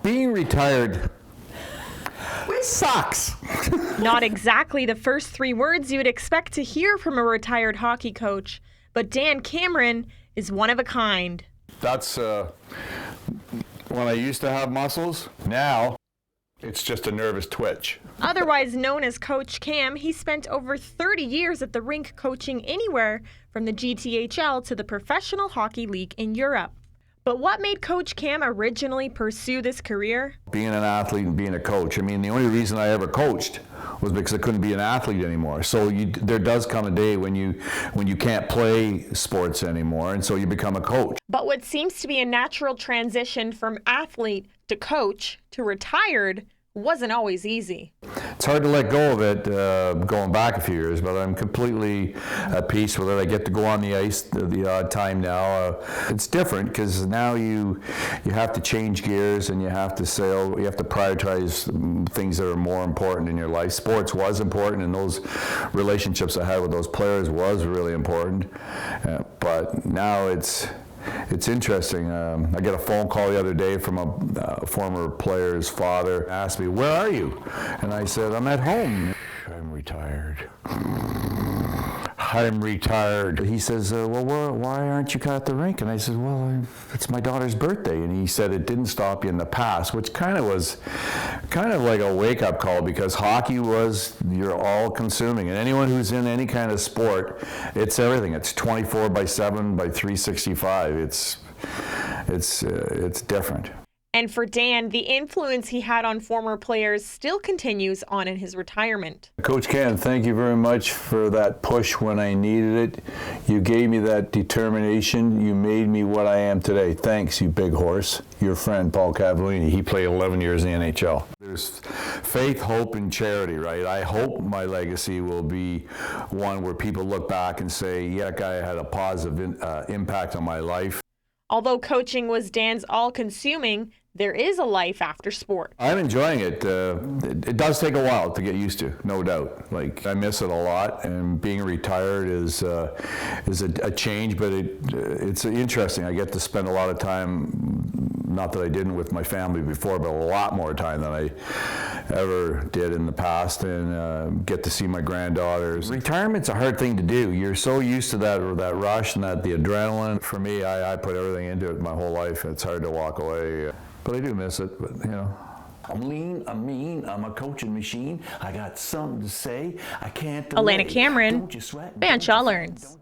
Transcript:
Being retired sucks. Not exactly the first 3 words you would expect to hear from a retired hockey coach, but Dan Cameron is one of a kind. That's when I used to have muscles. Now it's just a nervous twitch. Otherwise known as Coach Cam, he spent over 30 years at the rink coaching anywhere from the GTHL to the Professional Hockey League in Europe. But what made Coach Cam originally pursue this career? Being an athlete and being a coach. I mean, the only reason I ever coached was because I couldn't be an athlete anymore. So there does come a day when you can't play sports anymore, and so you become a coach. But what seems to be a natural transition from athlete to coach to retired wasn't always easy. It's hard to let go of it going back a few years, but I'm completely at peace with it. I get to go on the ice the odd time now. It's different because now you have to change gears and you have to sail. You have to prioritize things that are more important in your life. Sports was important, and those relationships I had with those players was really important. But now it's interesting. I got a phone call the other day from a former player's father. Asked me, "Where are you?" And I said, "I'm at home." "I'm retired." "I'm retired." He says, "Well, why aren't you at the rink?" And I said, "Well, it's my daughter's birthday." And he said it didn't stop you in the past, which was kind of like a wake-up call, because hockey was you're all-consuming. And anyone who's in any kind of sport, it's everything. It's 24/7 by 365. It's different. And for Dan, the influence he had on former players still continues on in his retirement. Coach Cam, thank you very much for that push when I needed it. You gave me that determination. You made me what I am today. Thanks, you big horse. Your friend, Paul Cavallini, he played 11 years in the NHL. There's faith, hope, and charity, right? I hope my legacy will be one where people look back and say, yeah, that guy had a positive impact on my life. Although coaching was Dan's all-consuming, there is a life after sport. I'm enjoying it. It does take a while to get used to, no doubt. Like, I miss it a lot, and being retired is a change, but it's interesting. I get to spend a lot of time, not that I didn't with my family before, but a lot more time than I ever did in the past, and get to see my granddaughters. Retirement's a hard thing to do. You're so used to that rush and the adrenaline. For me, I put everything into it my whole life. It's hard to walk away. But I do miss it, but I'm lean, I'm mean, I'm a coaching machine. I got something to say, I can't delay. Alana Cameron, Fanshawe Learns.